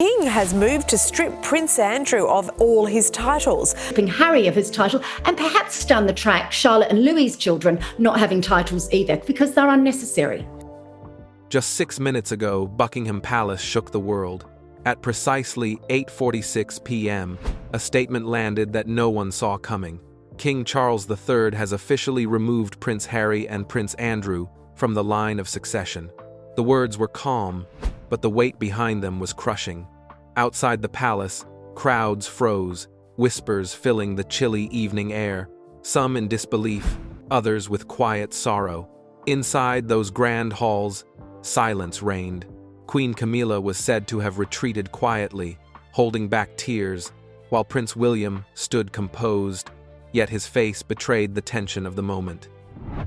King has moved to strip Prince Andrew of all his titles. Stripping Harry of his title, and perhaps down the track, Charlotte and Louis's children not having titles either, because they're unnecessary. Just 6 minutes ago, Buckingham Palace shook the world. At precisely 8:46 p.m., a statement landed that no one saw coming. King Charles III has officially removed Prince Harry and Prince Andrew from the line of succession. The words were calm, but the weight behind them was crushing. Outside the palace, crowds froze, whispers filling the chilly evening air, some in disbelief, others with quiet sorrow. Inside those grand halls, silence reigned. Queen Camilla was said to have retreated quietly, holding back tears, while Prince William stood composed, yet his face betrayed the tension of the moment.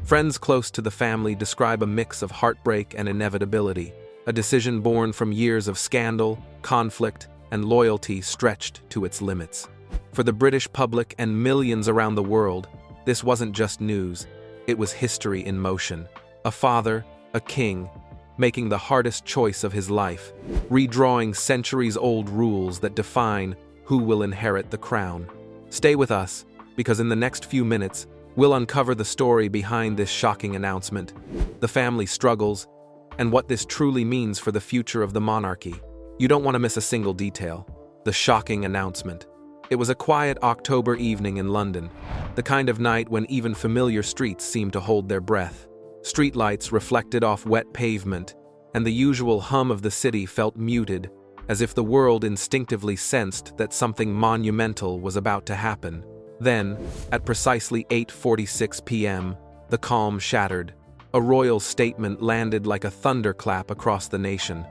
Friends close to the family describe a mix of heartbreak and inevitability, a decision born from years of scandal, conflict, and loyalty stretched to its limits. For the British public and millions around the world, this wasn't just news, it was history in motion. A father, a king, making the hardest choice of his life, redrawing centuries-old rules that define who will inherit the crown. Stay with us, because in the next few minutes, we'll uncover the story behind this shocking announcement, the family struggles, and what this truly means for the future of the monarchy. You don't want to miss a single detail. The shocking announcement. It was a quiet October evening in London, the kind of night when even familiar streets seemed to hold their breath. Streetlights reflected off wet pavement, and the usual hum of the city felt muted, as if the world instinctively sensed that something monumental was about to happen. Then, at precisely 8:46 p.m., the calm shattered. A royal statement landed like a thunderclap across the nation.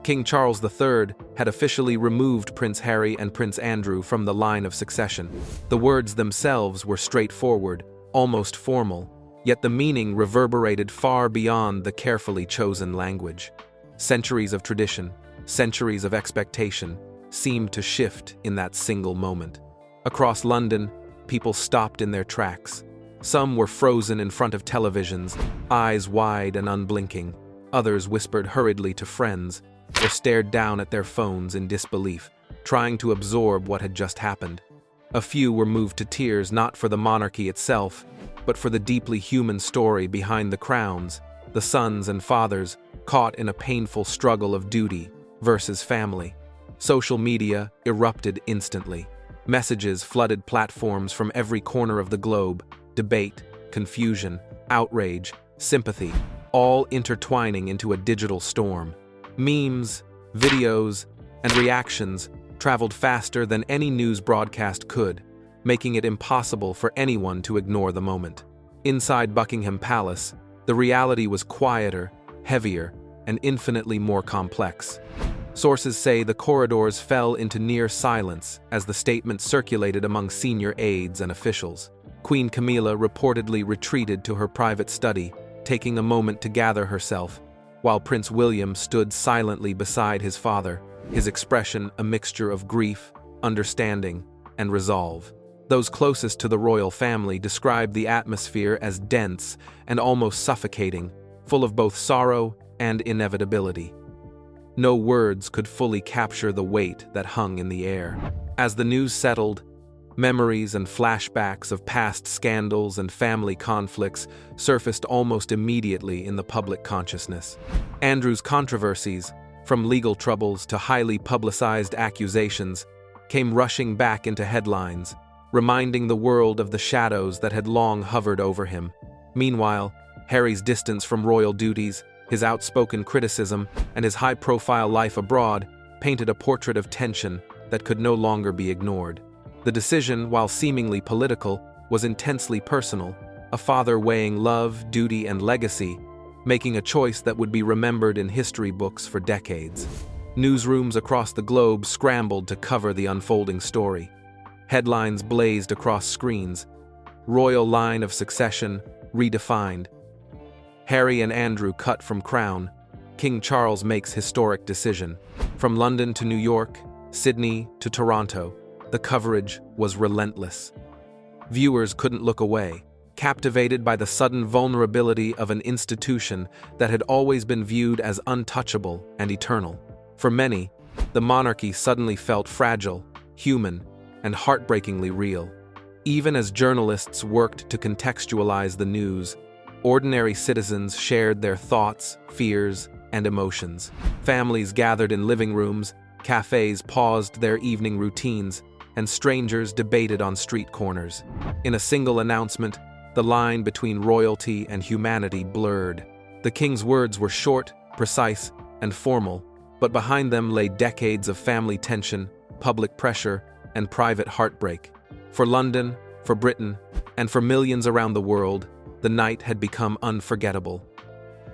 King Charles III had officially removed Prince Harry and Prince Andrew from the line of succession. The words themselves were straightforward, almost formal, yet the meaning reverberated far beyond the carefully chosen language. Centuries of tradition, centuries of expectation, seemed to shift in that single moment. Across London, people stopped in their tracks. Some were frozen in front of televisions, eyes wide and unblinking. Others whispered hurriedly to friends, or stared down at their phones in disbelief, trying to absorb what had just happened. A few were moved to tears not for the monarchy itself, but for the deeply human story behind the crowns, the sons and fathers caught in a painful struggle of duty versus family. Social media erupted instantly. Messages flooded platforms from every corner of the globe, debate, confusion, outrage, sympathy, all intertwining into a digital storm. Memes, videos, and reactions traveled faster than any news broadcast could, making it impossible for anyone to ignore the moment. Inside Buckingham Palace, the reality was quieter, heavier, and infinitely more complex. Sources say the corridors fell into near silence as the statement circulated among senior aides and officials. Queen Camilla reportedly retreated to her private study, taking a moment to gather herself, while Prince William stood silently beside his father, his expression a mixture of grief, understanding, and resolve. Those closest to the royal family described the atmosphere as dense and almost suffocating, full of both sorrow and inevitability. No words could fully capture the weight that hung in the air. As the news settled, memories and flashbacks of past scandals and family conflicts surfaced almost immediately in the public consciousness. Andrew's controversies, from legal troubles to highly publicized accusations, came rushing back into headlines, reminding the world of the shadows that had long hovered over him. Meanwhile, Harry's distance from royal duties, his outspoken criticism, and his high-profile life abroad painted a portrait of tension that could no longer be ignored. The decision, while seemingly political, was intensely personal, a father weighing love, duty, and legacy, making a choice that would be remembered in history books for decades. Newsrooms across the globe scrambled to cover the unfolding story. Headlines blazed across screens. Royal line of succession redefined. Harry and Andrew cut from crown. King Charles makes historic decision. From London to New York, Sydney to Toronto, the coverage was relentless. Viewers couldn't look away, captivated by the sudden vulnerability of an institution that had always been viewed as untouchable and eternal. For many, the monarchy suddenly felt fragile, human, and heartbreakingly real. Even as journalists worked to contextualize the news, ordinary citizens shared their thoughts, fears, and emotions. Families gathered in living rooms, cafes paused their evening routines, and strangers debated on street corners. In a single announcement, the line between royalty and humanity blurred. The king's words were short, precise, and formal, but behind them lay decades of family tension, public pressure, and private heartbreak. For London, for Britain, and for millions around the world, the night had become unforgettable.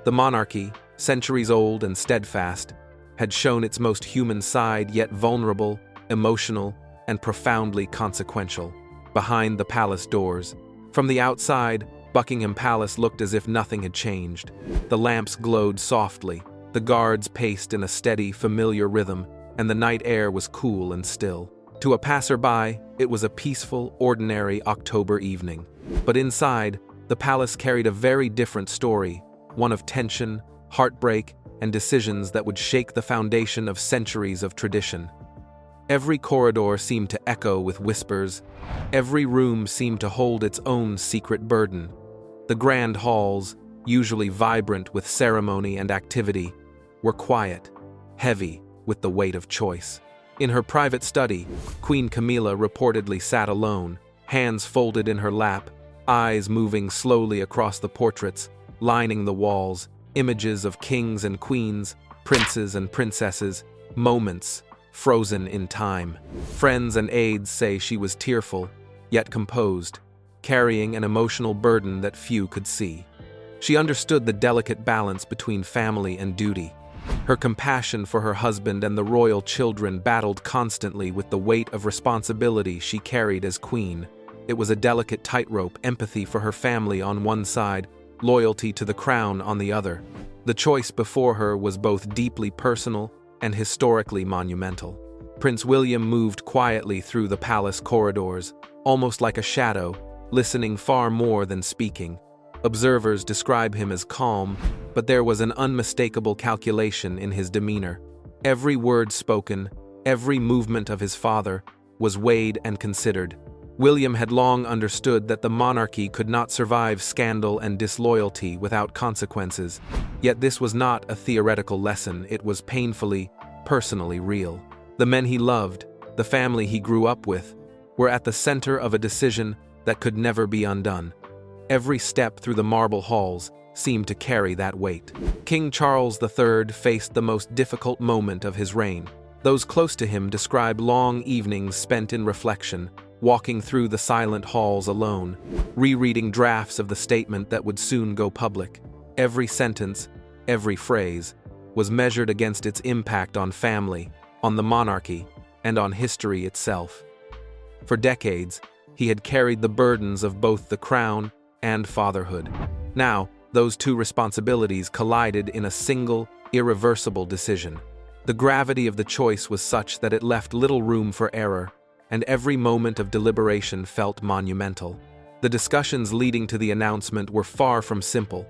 The monarchy, centuries old and steadfast, had shown its most human side, yet vulnerable, emotional, and profoundly consequential. Behind the palace doors, from the outside, Buckingham Palace looked as if nothing had changed. The lamps glowed softly, the guards paced in a steady, familiar rhythm, and the night air was cool and still. To a passerby, it was a peaceful, ordinary October evening. But inside, the palace carried a very different story, one of tension, heartbreak, and decisions that would shake the foundation of centuries of tradition. Every corridor seemed to echo with whispers. Every room seemed to hold its own secret burden. The grand halls, usually vibrant with ceremony and activity, were quiet, heavy with the weight of choice. In her private study, Queen Camilla reportedly sat alone, hands folded in her lap, eyes moving slowly across the portraits, lining the walls, images of kings and queens, princes and princesses, moments frozen in time. Friends and aides say she was tearful, yet composed, carrying an emotional burden that few could see. She understood the delicate balance between family and duty. Her compassion for her husband and the royal children battled constantly with the weight of responsibility she carried as queen. It was a delicate tightrope, empathy for her family on one side, loyalty to the crown on the other. The choice before her was both deeply personal and historically monumental. Prince William moved quietly through the palace corridors, almost like a shadow, listening far more than speaking. Observers describe him as calm, but there was an unmistakable calculation in his demeanor. Every word spoken, every movement of his father, was weighed and considered. William had long understood that the monarchy could not survive scandal and disloyalty without consequences. Yet this was not a theoretical lesson, it was painfully, personally real. The men he loved, the family he grew up with, were at the center of a decision that could never be undone. Every step through the marble halls seemed to carry that weight. King Charles III faced the most difficult moment of his reign. Those close to him describe long evenings spent in reflection, walking through the silent halls alone, rereading drafts of the statement that would soon go public. Every sentence, every phrase, was measured against its impact on family, on the monarchy, and on history itself. For decades, he had carried the burdens of both the crown and fatherhood. Now, those two responsibilities collided in a single, irreversible decision. The gravity of the choice was such that it left little room for error, and every moment of deliberation felt monumental. The discussions leading to the announcement were far from simple.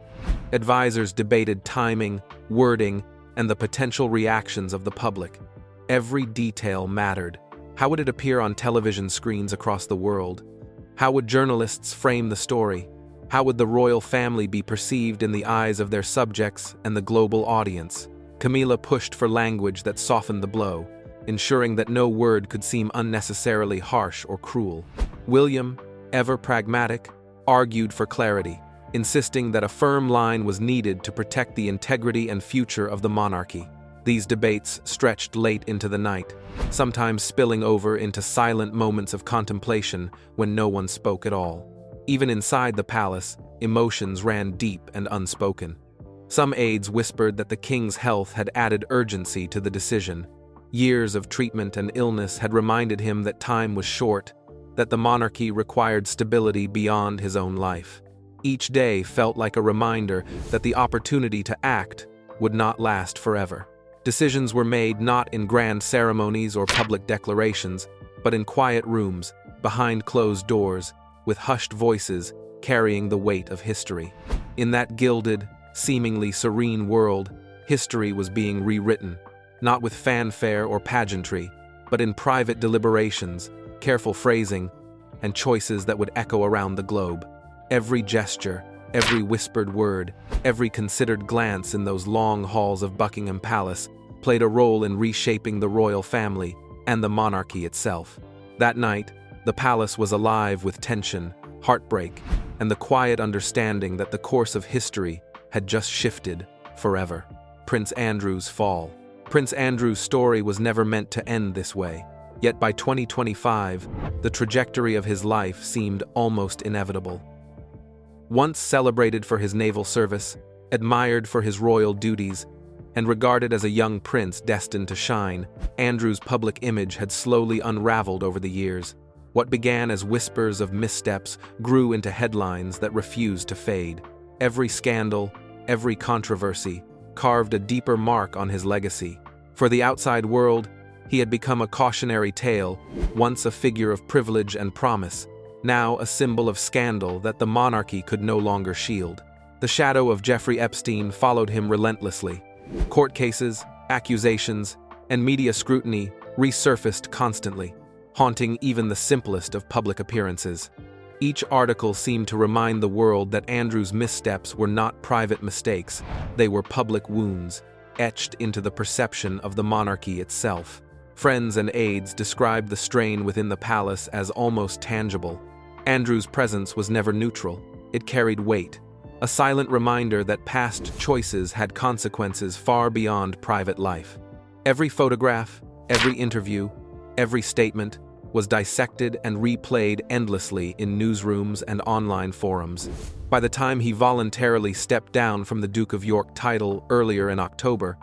Advisors debated timing, wording, and the potential reactions of the public. Every detail mattered. How would it appear on television screens across the world? How would journalists frame the story? How would the royal family be perceived in the eyes of their subjects and the global audience? Camilla pushed for language that softened the blow, ensuring that no word could seem unnecessarily harsh or cruel. William, ever pragmatic, argued for clarity, insisting that a firm line was needed to protect the integrity and future of the monarchy. These debates stretched late into the night, sometimes spilling over into silent moments of contemplation when no one spoke at all. Even inside the palace, emotions ran deep and unspoken. Some aides whispered that the king's health had added urgency to the decision. Years of treatment and illness had reminded him that time was short, that the monarchy required stability beyond his own life. Each day felt like a reminder that the opportunity to act would not last forever. Decisions were made not in grand ceremonies or public declarations, but in quiet rooms, behind closed doors, with hushed voices carrying the weight of history. In that gilded, seemingly serene world, history was being rewritten. not with fanfare or pageantry, but in private deliberations, careful phrasing, and choices that would echo around the globe. Every gesture, every whispered word, every considered glance in those long halls of Buckingham Palace played a role in reshaping the royal family and the monarchy itself. That night, the palace was alive with tension, heartbreak, and the quiet understanding that the course of history had just shifted forever. Prince Andrew's fall. Prince Andrew's story was never meant to end this way, yet by 2025, the trajectory of his life seemed almost inevitable. Once celebrated for his naval service, admired for his royal duties, and regarded as a young prince destined to shine, Andrew's public image had slowly unraveled over the years. What began as whispers of missteps grew into headlines that refused to fade. Every scandal, every controversy, carved a deeper mark on his legacy. For the outside world, he had become a cautionary tale, once a figure of privilege and promise, now a symbol of scandal that the monarchy could no longer shield. The shadow of Jeffrey Epstein followed him relentlessly. Court cases, accusations, and media scrutiny resurfaced constantly, haunting even the simplest of public appearances. Each article seemed to remind the world that Andrew's missteps were not private mistakes, they were public wounds, etched into the perception of the monarchy itself. Friends and aides described the strain within the palace as almost tangible. Andrew's presence was never neutral, it carried weight, a silent reminder that past choices had consequences far beyond private life. Every photograph, every interview, every statement was dissected and replayed endlessly in newsrooms and online forums. By the time he voluntarily stepped down from the Duke of York title earlier in October,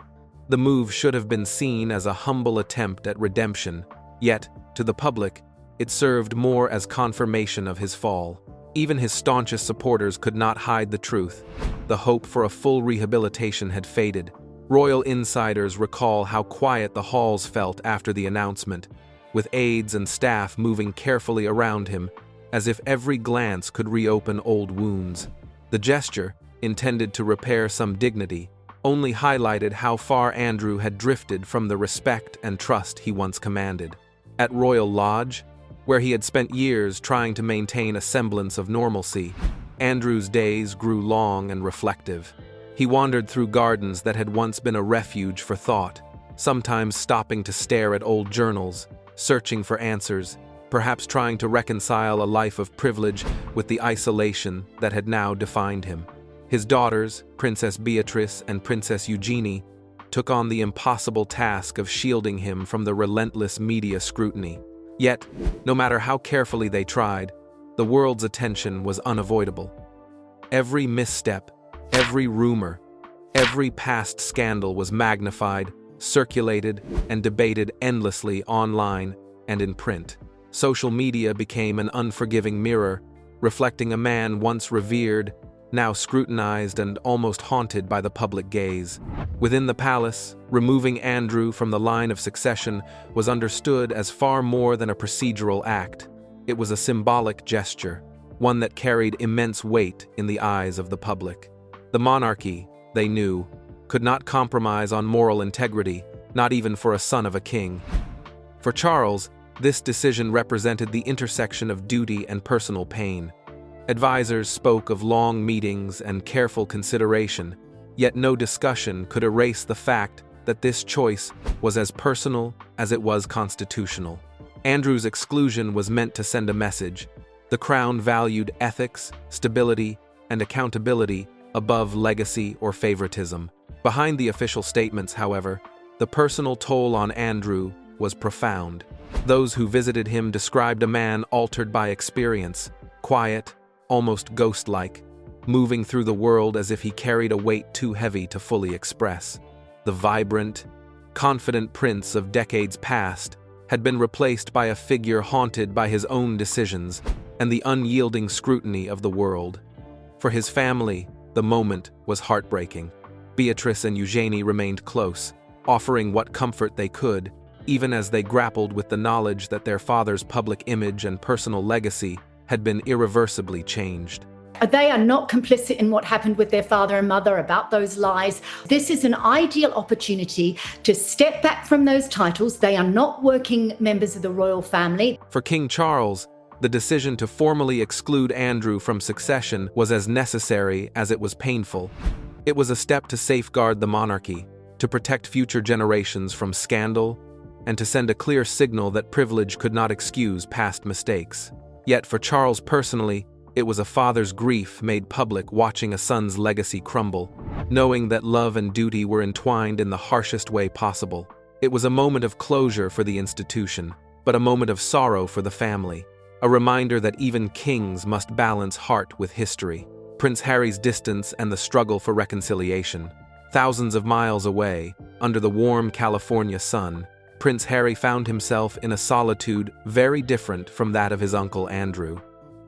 the move should have been seen as a humble attempt at redemption, yet, to the public, it served more as confirmation of his fall. Even his staunchest supporters could not hide the truth. The hope for a full rehabilitation had faded. Royal insiders recall how quiet the halls felt after the announcement, with aides and staff moving carefully around him, as if every glance could reopen old wounds. The gesture, intended to repair some dignity, only highlighted how far Andrew had drifted from the respect and trust he once commanded. At Royal Lodge, where he had spent years trying to maintain a semblance of normalcy, Andrew's days grew long and reflective. He wandered through gardens that had once been a refuge for thought, sometimes stopping to stare at old journals, searching for answers, perhaps trying to reconcile a life of privilege with the isolation that had now defined him. His daughters, Princess Beatrice and Princess Eugenie, took on the impossible task of shielding him from the relentless media scrutiny. Yet, no matter how carefully they tried, the world's attention was unavoidable. Every misstep, every rumor, every past scandal was magnified, circulated, and debated endlessly online and in print. Social media became an unforgiving mirror, reflecting a man once revered, now scrutinized and almost haunted by the public gaze. Within the palace, removing Andrew from the line of succession was understood as far more than a procedural act. It was a symbolic gesture, one that carried immense weight in the eyes of the public. The monarchy, they knew, could not compromise on moral integrity, not even for a son of a king. For Charles, this decision represented the intersection of duty and personal pain. Advisors spoke of long meetings and careful consideration, yet no discussion could erase the fact that this choice was as personal as it was constitutional. Andrew's exclusion was meant to send a message. The crown valued ethics, stability, and accountability above legacy or favoritism. Behind the official statements, however, the personal toll on Andrew was profound. Those who visited him described a man altered by experience, quiet, almost ghost-like, moving through the world as if he carried a weight too heavy to fully express. The vibrant, confident prince of decades past had been replaced by a figure haunted by his own decisions and the unyielding scrutiny of the world. For his family, the moment was heartbreaking. Beatrice and Eugenie remained close, offering what comfort they could, even as they grappled with the knowledge that their father's public image and personal legacy had been irreversibly changed. They are not complicit in what happened with their father and mother about those lies. This is an ideal opportunity to step back from those titles. They are not working members of the royal family. For King Charles, the decision to formally exclude Andrew from succession was as necessary as it was painful. It was a step to safeguard the monarchy, to protect future generations from scandal, and to send a clear signal that privilege could not excuse past mistakes. Yet for Charles personally, it was a father's grief made public watching a son's legacy crumble, knowing that love and duty were entwined in the harshest way possible. It was a moment of closure for the institution, but a moment of sorrow for the family, a reminder that even kings must balance heart with history. Prince Harry's distance and the struggle for reconciliation. Thousands of miles away, under the warm California sun, Prince Harry found himself in a solitude very different from that of his uncle Andrew.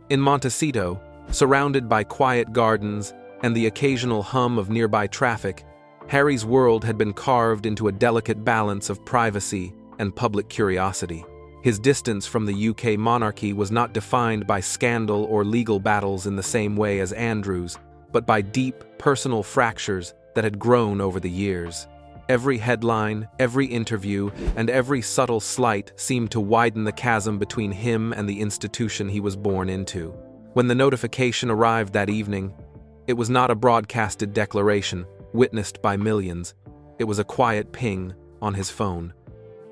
In Montecito, surrounded by quiet gardens and the occasional hum of nearby traffic, Harry's world had been carved into a delicate balance of privacy and public curiosity. His distance from the UK monarchy was not defined by scandal or legal battles in the same way as Andrew's, but by deep, personal fractures that had grown over the years. Every headline, every interview, and every subtle slight seemed to widen the chasm between him and the institution he was born into. When the notification arrived that evening, it was not a broadcasted declaration, witnessed by millions. It was a quiet ping on his phone.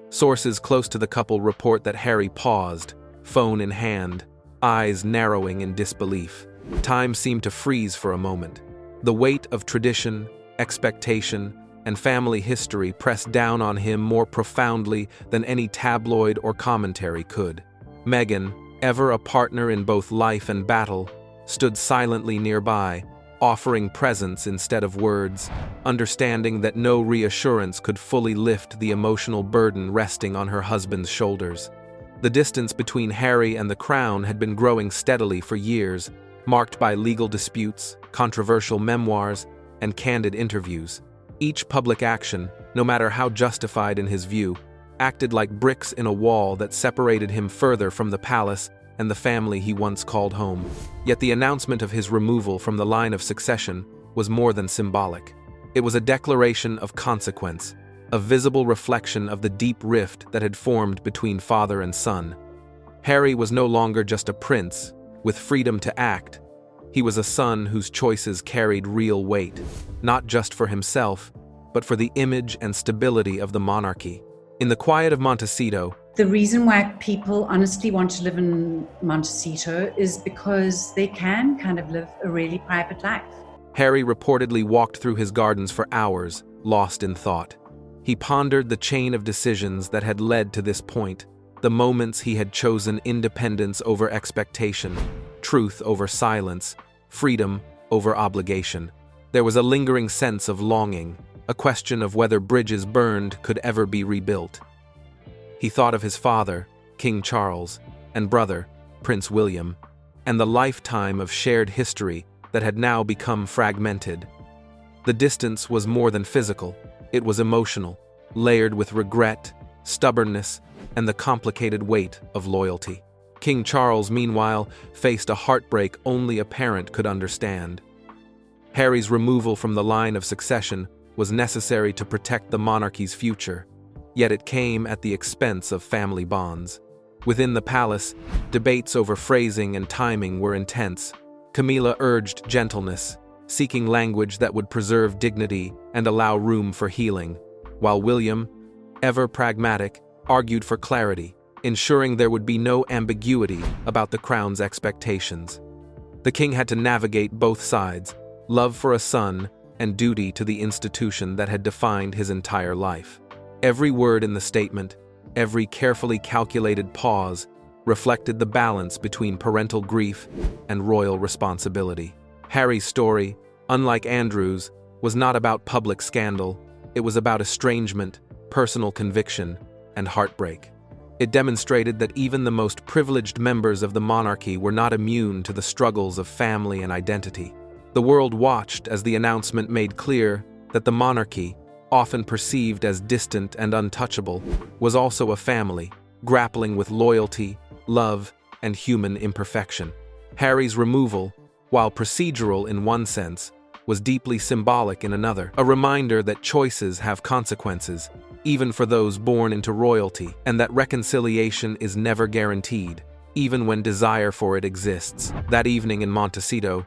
Sources close to the couple report that Harry paused, phone in hand, eyes narrowing in disbelief. Time seemed to freeze for a moment. The weight of tradition, expectation, and family history pressed down on him more profoundly than any tabloid or commentary could. Meghan, ever a partner in both life and battle, stood silently nearby, offering presence instead of words, understanding that no reassurance could fully lift the emotional burden resting on her husband's shoulders. The distance between Harry and the crown had been growing steadily for years, marked by legal disputes, controversial memoirs, and candid interviews. Each public action, no matter how justified in his view, acted like bricks in a wall that separated him further from the palace and the family he once called home. Yet the announcement of his removal from the line of succession was more than symbolic. It was a declaration of consequence, a visible reflection of the deep rift that had formed between father and son. Harry was no longer just a prince, with freedom to act. He was a son whose choices carried real weight, not just for himself, but for the image and stability of the monarchy. In the quiet of Montecito, the reason why people honestly want to live in Montecito is because they can kind of live a really private life. Harry reportedly walked through his gardens for hours, lost in thought. He pondered the chain of decisions that had led to this point, the moments he had chosen independence over expectation, truth over silence, freedom over obligation. There was a lingering sense of longing, a question of whether bridges burned could ever be rebuilt. He thought of his father, King Charles, and brother, Prince William, and the lifetime of shared history that had now become fragmented. The distance was more than physical, it was emotional, layered with regret, stubbornness, and the complicated weight of loyalty. King Charles, meanwhile, faced a heartbreak only a parent could understand. Harry's removal from the line of succession was necessary to protect the monarchy's future, yet it came at the expense of family bonds. Within the palace, debates over phrasing and timing were intense. Camilla urged gentleness, seeking language that would preserve dignity and allow room for healing, while William, ever pragmatic, argued for clarity, ensuring there would be no ambiguity about the crown's expectations. The king had to navigate both sides, love for a son and duty to the institution that had defined his entire life. Every word in the statement, every carefully calculated pause, reflected the balance between parental grief and royal responsibility. Harry's story, unlike Andrew's, was not about public scandal. It was about estrangement, personal conviction, and heartbreak. It demonstrated that even the most privileged members of the monarchy were not immune to the struggles of family and identity. The world watched as the announcement made clear that the monarchy, often perceived as distant and untouchable, was also a family, grappling with loyalty, love, and human imperfection. Harry's removal, while procedural in one sense, was deeply symbolic in another, a reminder that choices have consequences, even for those born into royalty, and that reconciliation is never guaranteed, even when desire for it exists. That evening in Montecito,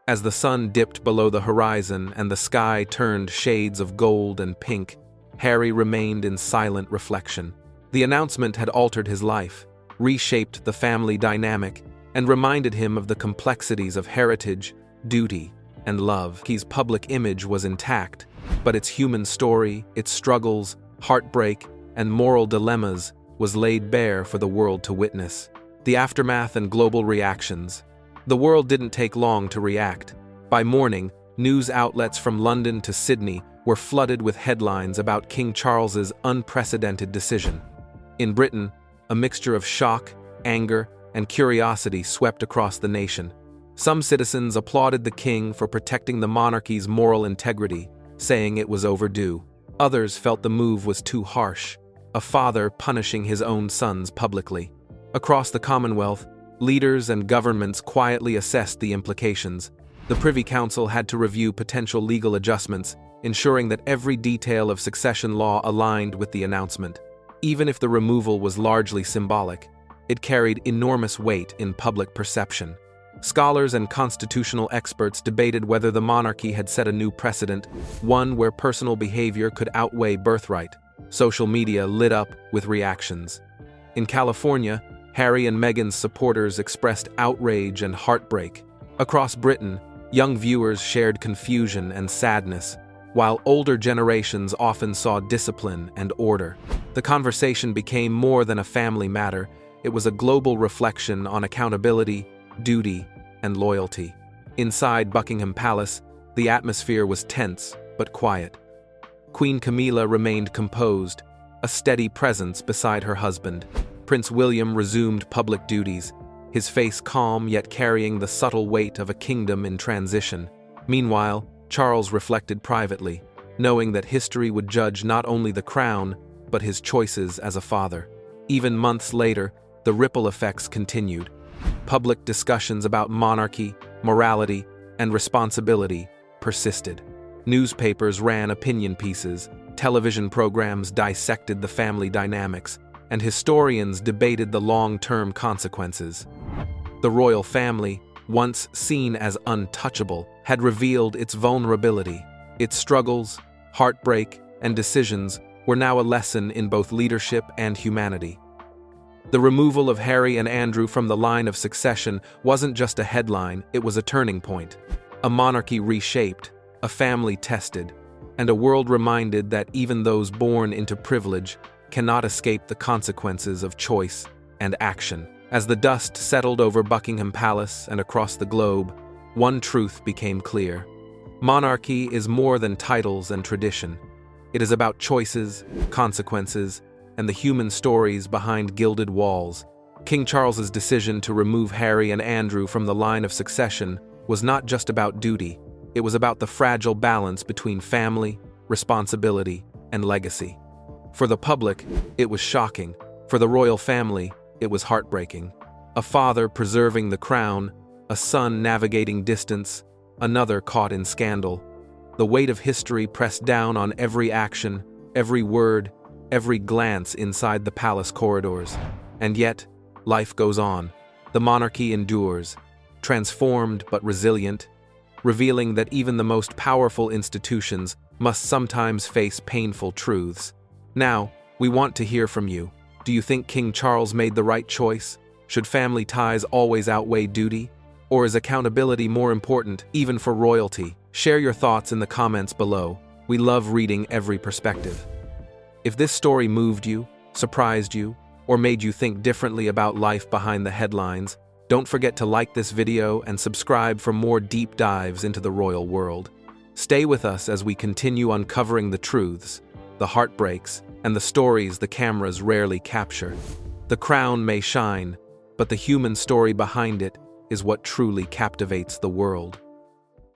as the sun dipped below the horizon and the sky turned shades of gold and pink, Harry remained in silent reflection. The announcement had altered his life, reshaped the family dynamic, and reminded him of the complexities of heritage, duty, and love. His public image was intact, but its human story, its struggles, heartbreak, and moral dilemmas was laid bare for the world to witness. The aftermath and global reactions. The world didn't take long to react. By morning, news outlets from London to Sydney were flooded with headlines about King Charles's unprecedented decision. In Britain, a mixture of shock, anger, and curiosity swept across the nation. Some citizens applauded the king for protecting the monarchy's moral integrity, saying it was overdue. Others felt the move was too harsh, a father punishing his own sons publicly. Across the Commonwealth, leaders and governments quietly assessed the implications. The Privy Council had to review potential legal adjustments, ensuring that every detail of succession law aligned with the announcement. Even if the removal was largely symbolic, it carried enormous weight in public perception. Scholars and constitutional experts debated whether the monarchy had set a new precedent, one where personal behavior could outweigh birthright. Social media lit up with reactions. In California, Harry and Meghan's supporters expressed outrage and heartbreak. Across Britain, young viewers shared confusion and sadness, while older generations often saw discipline and order. The conversation became more than a family matter. It was a global reflection on accountability, duty, and loyalty. Inside Buckingham Palace, the atmosphere was tense but quiet. Queen Camilla remained composed, a steady presence beside her husband. Prince William resumed public duties, his face calm yet carrying the subtle weight of a kingdom in transition. Meanwhile, Charles reflected privately, knowing that history would judge not only the crown, but his choices as a father. Even months later, the ripple effects continued. Public discussions about monarchy, morality, and responsibility persisted. Newspapers ran opinion pieces, television programs dissected the family dynamics, and historians debated the long-term consequences. The royal family, once seen as untouchable, had revealed its vulnerability. Its struggles, heartbreak, and decisions were now a lesson in both leadership and humanity. The removal of Harry and Andrew from the line of succession wasn't just a headline, it was a turning point. A monarchy reshaped, a family tested, and a world reminded that even those born into privilege cannot escape the consequences of choice and action. As the dust settled over Buckingham Palace and across the globe, one truth became clear. Monarchy is more than titles and tradition. It is about choices, consequences, and the human stories behind gilded walls. King Charles's decision to remove Harry and Andrew from the line of succession was not just about duty, it was about the fragile balance between family, responsibility, and legacy. For the public, it was shocking. For the royal family, it was heartbreaking. A father preserving the crown, a son navigating distance, another caught in scandal. The weight of history pressed down on every action, every word, every glance inside the palace corridors. And yet, life goes on. The monarchy endures, transformed but resilient, revealing that even the most powerful institutions must sometimes face painful truths. Now, we want to hear from you. Do you think King Charles made the right choice? Should family ties always outweigh duty? Or is accountability more important, even for royalty? Share your thoughts in the comments below. We love reading every perspective. If this story moved you, surprised you, or made you think differently about life behind the headlines, don't forget to like this video and subscribe for more deep dives into the royal world. Stay with us as we continue uncovering the truths, the heartbreaks, and the stories the cameras rarely capture. The crown may shine, but the human story behind it is what truly captivates the world.